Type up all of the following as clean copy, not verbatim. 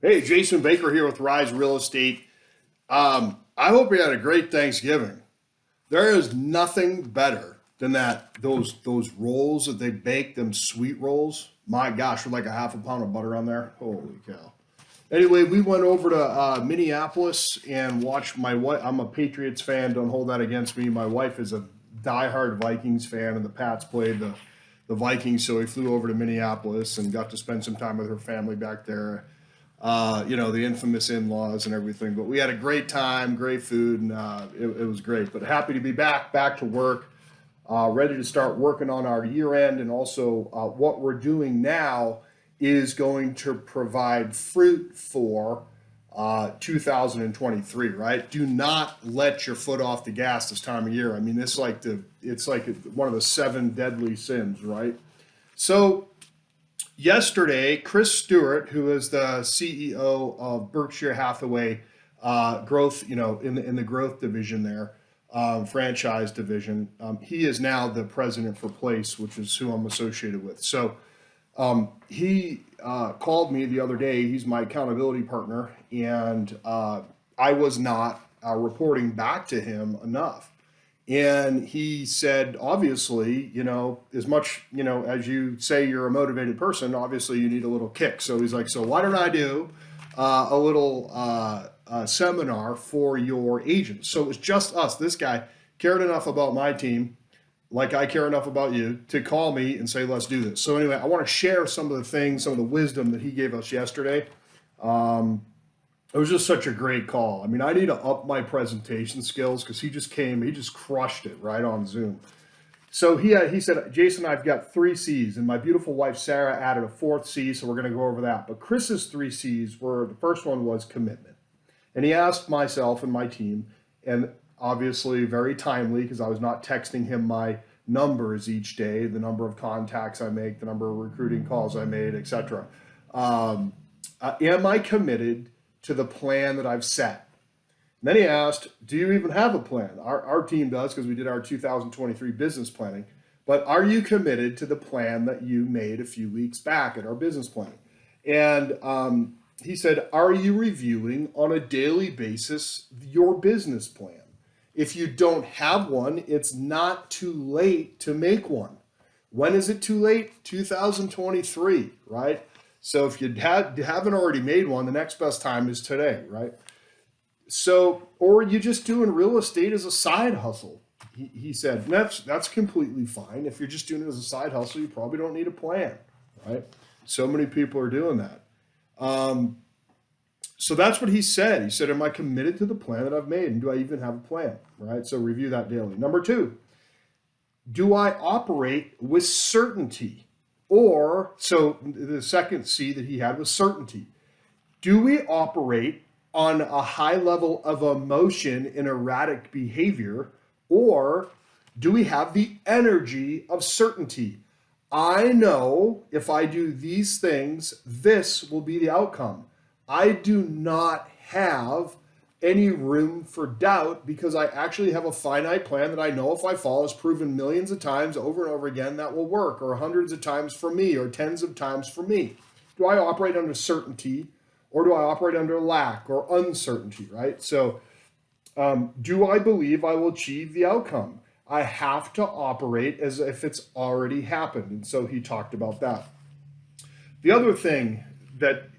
Hey, Jason Baker here with Rise Real Estate. I hope you had a great Thanksgiving. There is nothing better than those rolls that they bake, them sweet rolls. My gosh, with like a half a pound of butter on there. Holy cow. Anyway, we went over to Minneapolis and watched my wife. I'm a Patriots fan. Don't hold that against me. My wife is a diehard Vikings fan, and the Pats played the Vikings, so we flew over to Minneapolis and got to spend some time with her family back there. The infamous in-laws and everything. But we had a great time, great food, and it was great. But happy to be back to work, ready to start working on our year end, and also what we're doing now is going to provide fruit for 2023. Right? Do not let your foot off the gas this time of year. I mean, it's like one of the seven deadly sins, right? So yesterday, Chris Stuart, who is the CEO of Berkshire Hathaway Growth, in the growth division there, franchise division, he is now the president for Place, which is who I'm associated with. So he called me the other day. He's my accountability partner, and I was not reporting back to him enough. And he said, obviously, as much, as you say you're a motivated person, obviously you need a little kick. So he's like, so why don't I do a little seminar for your agents? So it was just us. This guy cared enough about my team, like I care enough about you, to call me and say, let's do this. So anyway, I want to share some of the things, some of the wisdom that he gave us yesterday. It was just such a great call. I mean, I need to up my presentation skills because he just crushed it right on Zoom. So he said, Jason, I've got three C's, and my beautiful wife Sarah added a fourth C, so we're going to go over that. But Chris's three C's were, the first one was commitment, and he asked myself and my team, and obviously very timely because I was not texting him my numbers each day, the number of contacts I make, the number of recruiting calls I made, etc. Am I committed to the plan that I've set? And then he asked, do you even have a plan? Our team does because we did our 2023 business planning. But are you committed to the plan that you made a few weeks back at our business planning? And he said, are you reviewing on a daily basis your business plan? If you don't have one, it's not too late to make one. When is it too late? 2023, right? So if you haven't already made one, the next best time is today, right? So, or you just doing real estate as a side hustle. He said, that's completely fine. If you're just doing it as a side hustle, you probably don't need a plan, right? So many people are doing that. So that's what he said. He said, am I committed to the plan that I've made? And do I even have a plan, right? So review that daily. Number two, do I operate with certainty? Or, so the second C that he had was certainty. Do we operate on a high level of emotion and erratic behavior, or do we have the energy of certainty? I know if I do these things, this will be the outcome. I do not have any room for doubt because I actually have a finite plan that I know if I follow is proven millions of times over and over again that will work, or hundreds of times for me, or tens of times for me. Do I operate under certainty, or do I operate under lack or uncertainty, right? So do I believe I will achieve the outcome? I have to operate as if it's already happened. And so he talked about that. The other thing that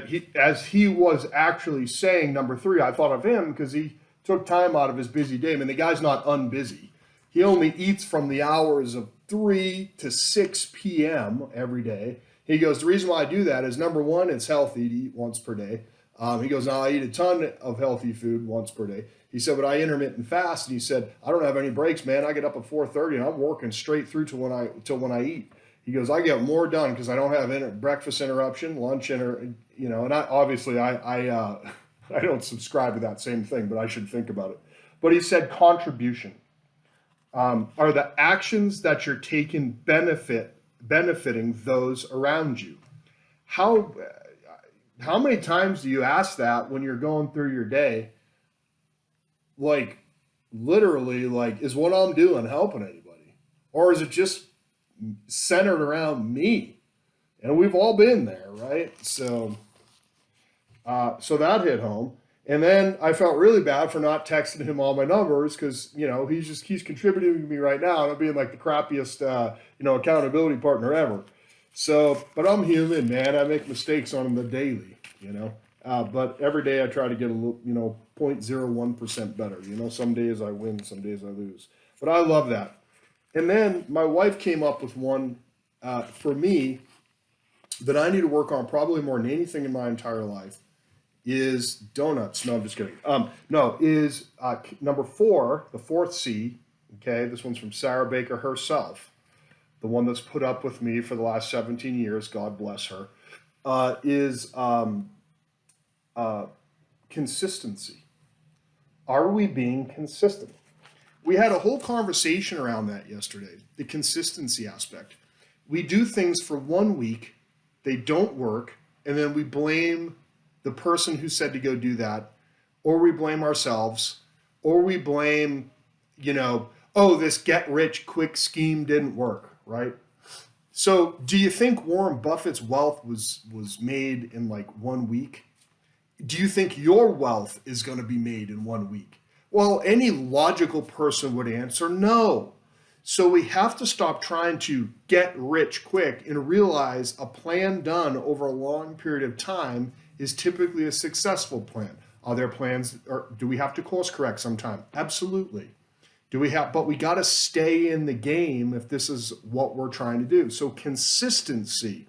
he, as he was actually saying, number three, I thought of him because he took time out of his busy day. I mean, the guy's not unbusy. He only eats from the hours of 3 to 6 p.m. every day. He goes, the reason why I do that is, number one, it's healthy to eat once per day. He goes, now I eat a ton of healthy food once per day. He said, but I intermittent fast. And he said, I don't have any breaks, man. I get up at 4:30 and I'm working straight through till when I eat. He goes, I get more done because I don't have breakfast interruption, lunch and I obviously I don't subscribe to that same thing, but I should think about it. But he said contribution. Are the actions that you're taking benefiting those around you? How many times do you ask that when you're going through your day? Like, literally, like, is what I'm doing helping anybody? Or is it just centered around me? And we've all been there, right? So So that hit home. And then I felt really bad for not texting him all my numbers because, he's contributing to me right now and I'm being like the crappiest, accountability partner ever. So, but I'm human, man. I make mistakes on the daily. But every day I try to get a little, 0.01% better. Some days I win, some days I lose. But I love that. And then my wife came up with one for me that I need to work on probably more than anything in my entire life is donuts. No, I'm just kidding. Is number 4, the fourth C. Okay, this one's from Sarah Baker herself, the one that's put up with me for the last 17 years. God bless her. Is consistency. Are we being consistent? We had a whole conversation around that yesterday, the consistency aspect. We do things for 1 week, they don't work, and then we blame the person who said to go do that, or we blame ourselves, or we blame, this get rich quick scheme didn't work, right? So do you think Warren Buffett's wealth was made in like 1 week? Do you think your wealth is going to be made in 1 week? Well, any logical person would answer no. So we have to stop trying to get rich quick and realize a plan done over a long period of time is typically a successful plan. Are there plans, or do we have to course correct sometime? Absolutely. But we got to stay in the game if this is what we're trying to do. So consistency.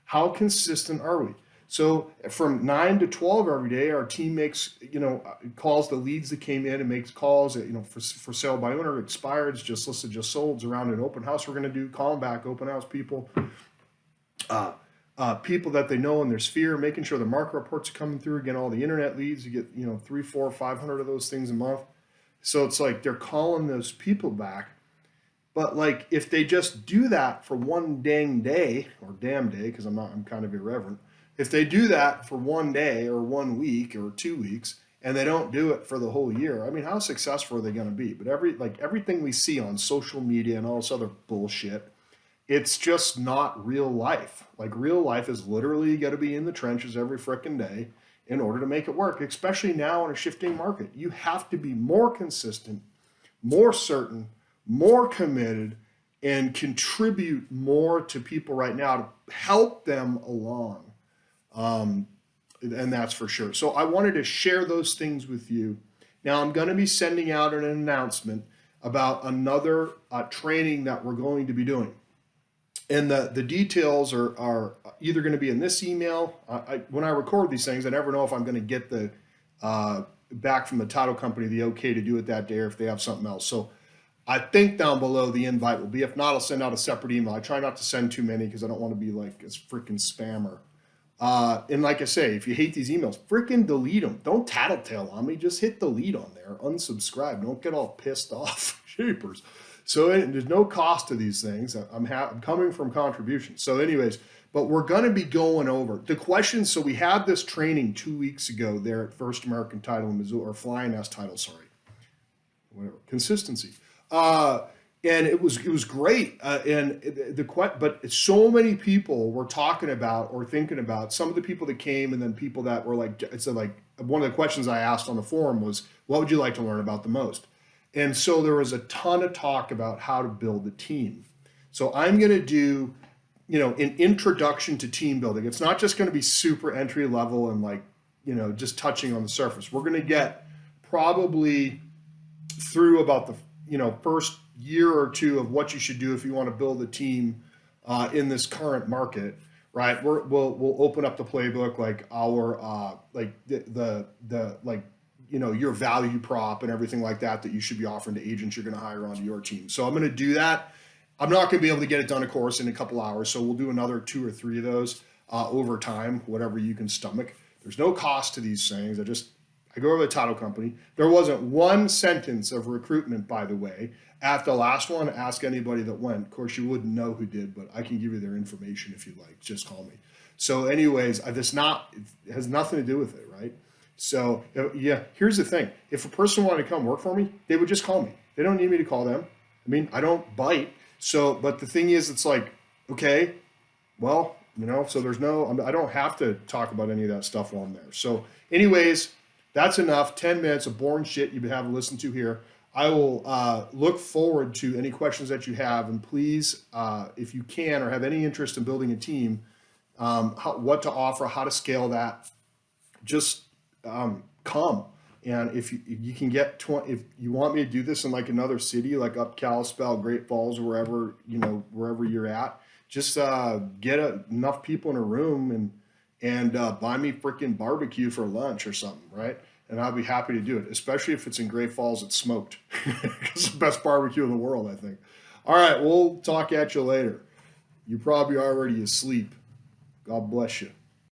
How consistent are we? So from 9 to 12 every day, our team makes, calls the leads that came in and makes calls, for sale by owner, expired, just listed, just sold, around an open house. We're going to do call them back, open house people, people that they know in their sphere, making sure the market reports are coming through. Again, all the internet leads, you get, 3, 4, 500 of those things a month. So it's like they're calling those people back. But like if they just do that for one dang day or damn day, because I'm kind of irreverent. If they do that for 1 day or 1 week or 2 weeks and they don't do it for the whole year, I mean, how successful are they going to be? But everything we see on social media and all this other bullshit, it's just not real life. Like real life is literally got to be in the trenches every frickin' day in order to make it work, especially now in a shifting market. You have to be more consistent, more certain, more committed, and contribute more to people right now to help them along. And that's for sure. So I wanted to share those things with you. Now I'm going to be sending out an announcement about another training that we're going to be doing. And the details are either going to be in this email. When I record these things, I never know if I'm going to get the back from the title company the okay to do it that day or if they have something else. So I think down below the invite will be. If not, I'll send out a separate email. I try not to send too many because I don't want to be like a freaking spammer. And like I say, if you hate these emails, freaking delete them. Don't tattletale on me. Just hit delete on there. Unsubscribe. Don't get all pissed off. Shapers. So there's no cost to these things. I'm coming from contributions. So anyways, but we're going to be going over the questions. So we had this training 2 weeks ago there at First American Title in Missoula, or Flying S Title, sorry. Whatever. Consistency. And it was great, but so many people were talking about or thinking about some of the people that came, and then people that were like, it's like one of the questions I asked on the forum was, what would you like to learn about the most? And so there was a ton of talk about how to build a team. So I'm going to do, an introduction to team building. It's not just going to be super entry level and just touching on the surface. We're going to get probably through about the first year or two of what you should do if you want to build a team in this current market, right? We'll open up the playbook, like our your value prop and everything like that you should be offering to agents you're going to hire onto your team. So I'm going to do that. I'm not going to be able to get it done, of course, in a couple hours. So we'll do another 2 or 3 of those over time, whatever you can stomach. There's no cost to these things. I go over the title company. There wasn't one sentence of recruitment, by the way. At the last one, ask anybody that went. Of course, you wouldn't know who did, but I can give you their information if you'd like. Just call me. So anyways, it has nothing to do with it, right? So yeah, here's the thing. If a person wanted to come work for me, they would just call me. They don't need me to call them. I mean, I don't bite. So, but the thing is, it's like, okay, well, So I don't have to talk about any of that stuff while I'm there. So anyways, that's enough. 10 minutes of boring shit you've been having to listen to here. I will look forward to any questions that you have, and please, if you can or have any interest in building a team, what to offer, how to scale that, just come. And if you can get 20, if you want me to do this in like another city, like up Kalispell, Great Falls, or wherever you're at, just get enough people in a room and buy me freaking barbecue for lunch or something, right? And I'll be happy to do it, especially if it's in Great Falls, it's smoked. It's the best barbecue in the world, I think. All right, we'll talk at you later. You're probably already asleep. God bless you.